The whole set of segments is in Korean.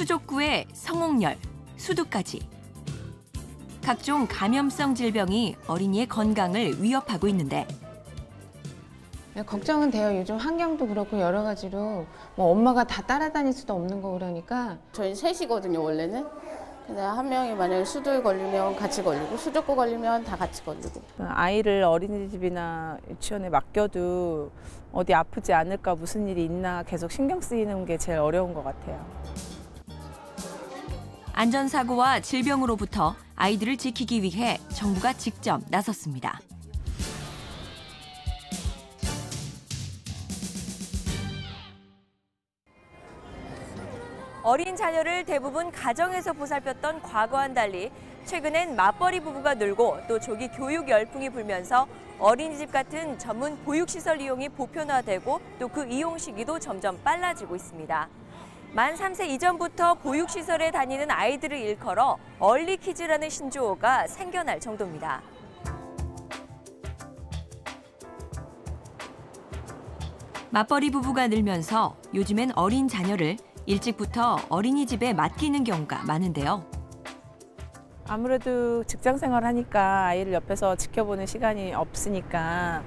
수족구에 성홍열, 수두까지. 각종 감염성 질병이 어린이의 건강을 위협하고 있는데 걱정은 돼요. 요즘 환경도 그렇고 여러 가지로 뭐 엄마가 다 따라다닐 수도 없는 거 그러니까. 저희 셋이거든요, 원래는. 근데 한 명이 만약에 수두에 걸리면 같이 걸리고 수족구 걸리면 다 같이 걸리고. 아이를 어린이집이나 유치원에 맡겨도 어디 아프지 않을까, 무슨 일이 있나 계속 신경 쓰이는 게 제일 어려운 것 같아요. 안전사고와 질병으로부터 아이들을 지키기 위해 정부가 직접 나섰습니다. 어린 자녀를 대부분 가정에서 보살폈던 과거와는 달리 최근엔 맞벌이 부부가 늘고 또 조기 교육 열풍이 불면서 어린이집 같은 전문 보육시설 이용이 보편화되고 또 그 이용 시기도 점점 빨라지고 있습니다. 만 3세 이전부터 보육시설에 다니는 아이들을 일컬어 얼리키즈라는 신조어가 생겨날 정도입니다. 맞벌이 부부가 늘면서 요즘엔 어린 자녀를 일찍부터 어린이집에 맡기는 경우가 많은데요. 아무래도 직장 생활하니까 아이를 옆에서 지켜보는 시간이 없으니까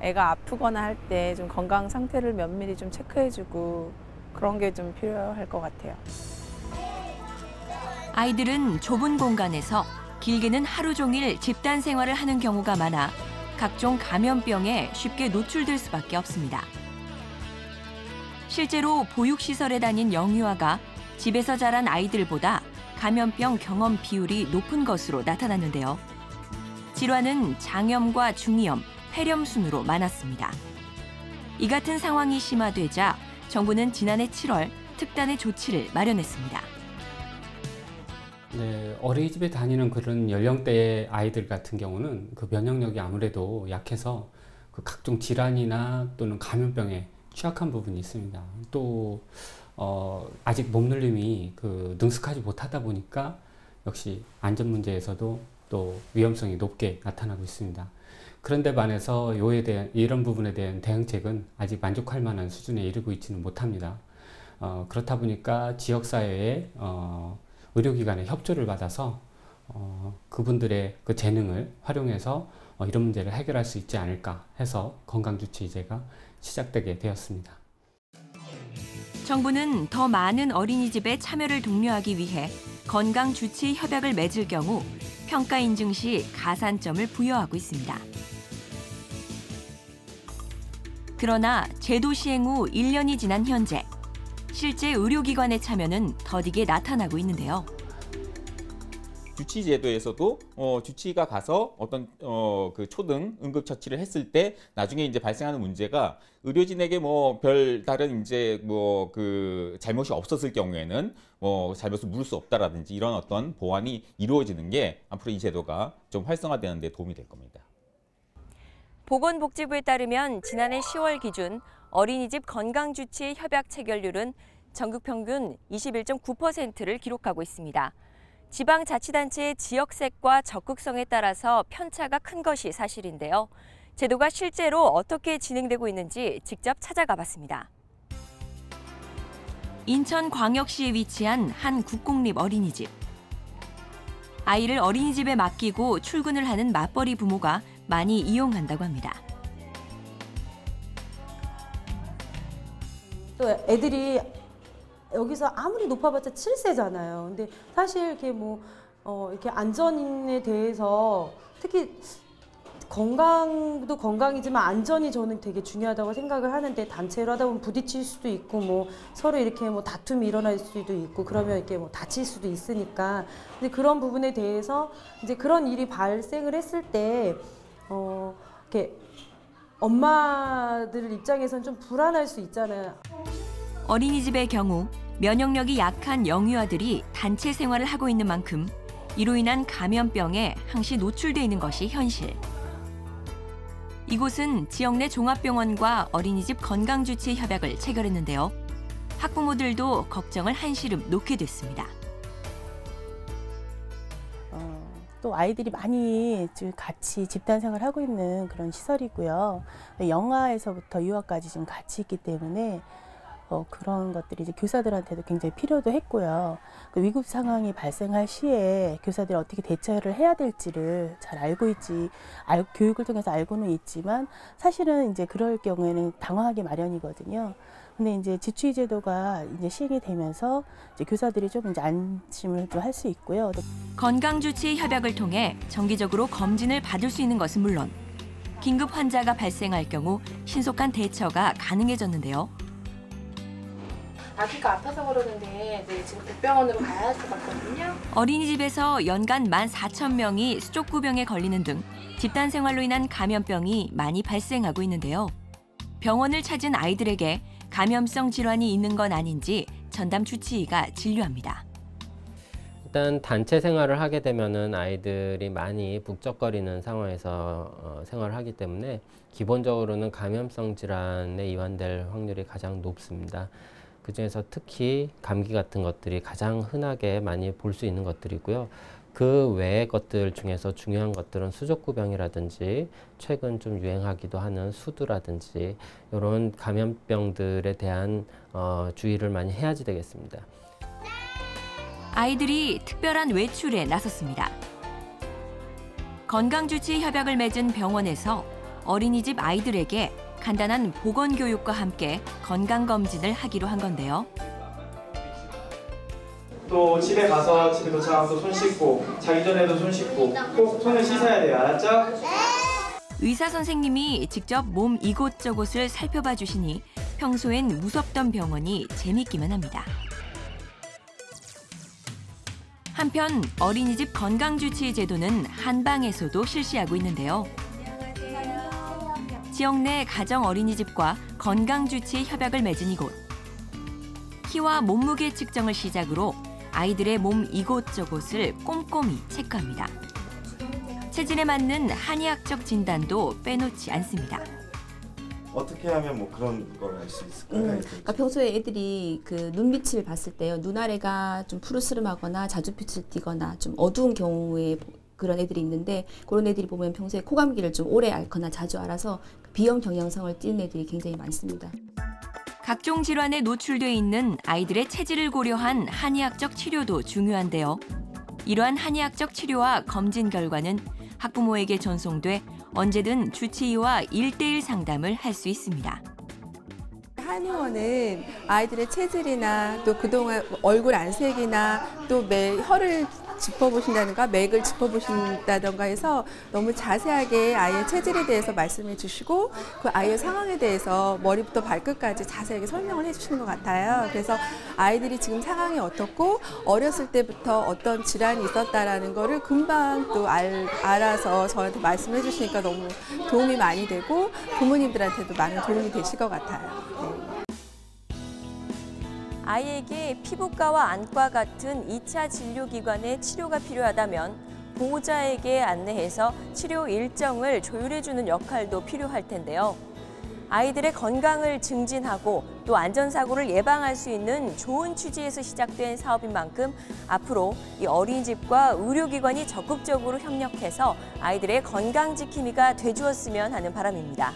애가 아프거나 할 때 좀 건강 상태를 면밀히 좀 체크해주고 그런 게 좀 필요할 것 같아요. 아이들은 좁은 공간에서 길게는 하루 종일 집단 생활을 하는 경우가 많아 각종 감염병에 쉽게 노출될 수밖에 없습니다. 실제로 보육시설에 다닌 영유아가 집에서 자란 아이들보다 감염병 경험 비율이 높은 것으로 나타났는데요. 질환은 장염과 중이염, 폐렴 순으로 많았습니다. 이 같은 상황이 심화되자 정부는 지난해 7월 특단의 조치를 마련했습니다. 네, 어린이집에 다니는 그런 연령대의 아이들 같은 경우는 그 면역력이 아무래도 약해서 그 각종 질환이나 또는 감염병에 취약한 부분이 있습니다. 또 아직 몸놀림이 능숙하지 못하다 보니까 역시 안전 문제에서도 또 위험성이 높게 나타나고 있습니다. 그런데 반해서 이런 부분에 대한 대응책은 아직 만족할 만한 수준에 이르고 있지는 못합니다. 그렇다 보니까 지역사회의 의료기관의 협조를 받아서 그분들의 그 재능을 활용해서 이런 문제를 해결할 수 있지 않을까 해서 건강주치의제가 시작되게 되었습니다. 정부는 더 많은 어린이집에 참여를 독려하기 위해 건강주치의 협약을 맺을 경우 평가 인증 시 가산점을 부여하고 있습니다. 그러나 제도 시행 후 1년이 지난 현재 실제 의료기관의 참여는 더디게 나타나고 있는데요. 주치의 제도에서도 주치의가 가서 어떤 그 초등 응급처치를 했을 때 나중에 이제 발생하는 문제가 의료진에게 뭐 별다른 이제 뭐 그 잘못이 없었을 경우에는 뭐 잘못을 물을 수 없다라든지 이런 어떤 보완이 이루어지는 게 앞으로 이 제도가 좀 활성화되는 데 도움이 될 겁니다. 보건복지부에 따르면 지난해 10월 기준 어린이집 건강주치의 협약 체결률은 전국 평균 21.9%를 기록하고 있습니다. 지방자치단체의 지역색과 적극성에 따라서 편차가 큰 것이 사실인데요. 제도가 실제로 어떻게 진행되고 있는지 직접 찾아가 봤습니다. 인천광역시에 위치한 한 국공립 어린이집. 아이를 어린이집에 맡기고 출근을 하는 맞벌이 부모가 많이 이용한다고 합니다. 또 애들이 여기서 아무리 높아봤자 7세잖아요. 근데 사실 이렇게 이렇게 안전에 대해서 특히 건강도 건강이지만 안전이 저는 되게 중요하다고 생각을 하는데 단체로 하다 보면 부딪힐 수도 있고 서로 이렇게 다툼이 일어날 수도 있고 그러면 이렇게 다칠 수도 있으니까 근데 그런 부분에 대해서 이제 그런 일이 발생을 했을 때 이렇게 엄마들 입장에서는 좀 불안할 수 있잖아요. 어린이집의 경우 면역력이 약한 영유아들이 단체 생활을 하고 있는 만큼 이로 인한 감염병에 항시 노출돼 있는 것이 현실. 이곳은 지역 내 종합병원과 어린이집 건강주치의 협약을 체결했는데요. 학부모들도 걱정을 한시름 놓게 됐습니다. 또 아이들이 많이 지금 같이 집단 생활하고 있는 그런 시설이고요. 영아에서부터 유아까지 지금 같이 있기 때문에 그런 것들이 이제 교사들한테도 굉장히 필요도 했고요. 그 위급 상황이 발생할 시에 교사들이 어떻게 대처를 해야 될지를 잘 알고 교육을 통해서 알고는 있지만 사실은 이제 그럴 경우에는 당황하기 마련이거든요. 근데 이제 지추이 제도가 이제 시행이 되면서 이제 교사들이 좀 이제 안심을 좀 할 수 있고요. 건강주치의 협약을 통해 정기적으로 검진을 받을 수 있는 것은 물론 긴급 환자가 발생할 경우 신속한 대처가 가능해졌는데요. 아기가 아파서 그러는데 지금 국병원으로 가야 할 것 같거든요. 어린이집에서 연간 14,000명이 수족구병에 걸리는 등 집단 생활로 인한 감염병이 많이 발생하고 있는데요. 병원을 찾은 아이들에게 감염성 질환이 있는 건 아닌지 전담 주치의가 진료합니다. 일단 단체 생활을 하게 되면은 아이들이 많이 북적거리는 상황에서 생활을 하기 때문에 기본적으로는 감염성 질환에 이완될 확률이 가장 높습니다. 그중에서 특히 감기 같은 것들이 가장 흔하게 많이 볼 수 있는 것들이고요. 그 외의 것들 중에서 중요한 것들은 수족구병이라든지 최근 좀 유행하기도 하는 수두라든지 이런 감염병들에 대한 주의를 많이 해야지 되겠습니다. 아이들이 특별한 외출에 나섰습니다. 건강주치의 협약을 맺은 병원에서 어린이집 아이들에게 간단한 보건교육과 함께 건강검진을 하기로 한 건데요. 또 집에 가서 집에 도착하면 또 손 씻고 자기 전에도 손 씻고 꼭 손을 씻어야 돼요. 알았죠? 의사 선생님이 직접 몸 이곳저곳을 살펴봐 주시니 평소엔 무섭던 병원이 재밌기만 합니다. 한편 어린이집 건강주치의 제도는 한방에서도 실시하고 있는데요. 지역 내 가정 어린이집과 건강주치의 협약을 맺은 이곳. 키와 몸무게 측정을 시작으로 아이들의 몸 이곳저곳을 꼼꼼히 체크합니다. 체질에 맞는 한의학적 진단도 빼놓지 않습니다. 어떻게 하면 뭐 그런 걸 알 수 있을까요? 그러니까 평소에 애들이 그 눈빛을 봤을 때요, 눈아래가 좀 푸르스름하거나 자주빛을 띠거나 좀 어두운 경우에 그런 애들이 있는데 그런 애들이 보면 평소에 코감기를 좀 오래 앓거나 자주 앓아서 비염 경향성을 띠는 애들이 굉장히 많습니다. 각종 질환에 노출돼 있는 아이들의 체질을 고려한 한의학적 치료도 중요한데요. 이러한 한의학적 치료와 검진 결과는 학부모에게 전송돼 언제든 주치의와 1:1 상담을 할 수 있습니다. 한의원은 아이들의 체질이나 또 그동안 얼굴 안색이나 또 혀를 짚어보신다든가 맥을 짚어보신다든가 해서 너무 자세하게 아이의 체질에 대해서 말씀해 주시고 그 아이의 상황에 대해서 머리부터 발끝까지 자세하게 설명을 해주시는 것 같아요. 그래서 아이들이 지금 상황이 어떻고 어렸을 때부터 어떤 질환이 있었다라는 거를 금방 또 알아서 저한테 말씀해 주시니까 너무 도움이 많이 되고 부모님들한테도 많은 도움이 되실 것 같아요. 네. 아이에게 피부과와 안과 같은 2차 진료기관의 치료가 필요하다면 보호자에게 안내해서 치료 일정을 조율해주는 역할도 필요할 텐데요. 아이들의 건강을 증진하고 또 안전사고를 예방할 수 있는 좋은 취지에서 시작된 사업인 만큼 앞으로 이 어린이집과 의료기관이 적극적으로 협력해서 아이들의 건강 지킴이가 돼주었으면 하는 바람입니다.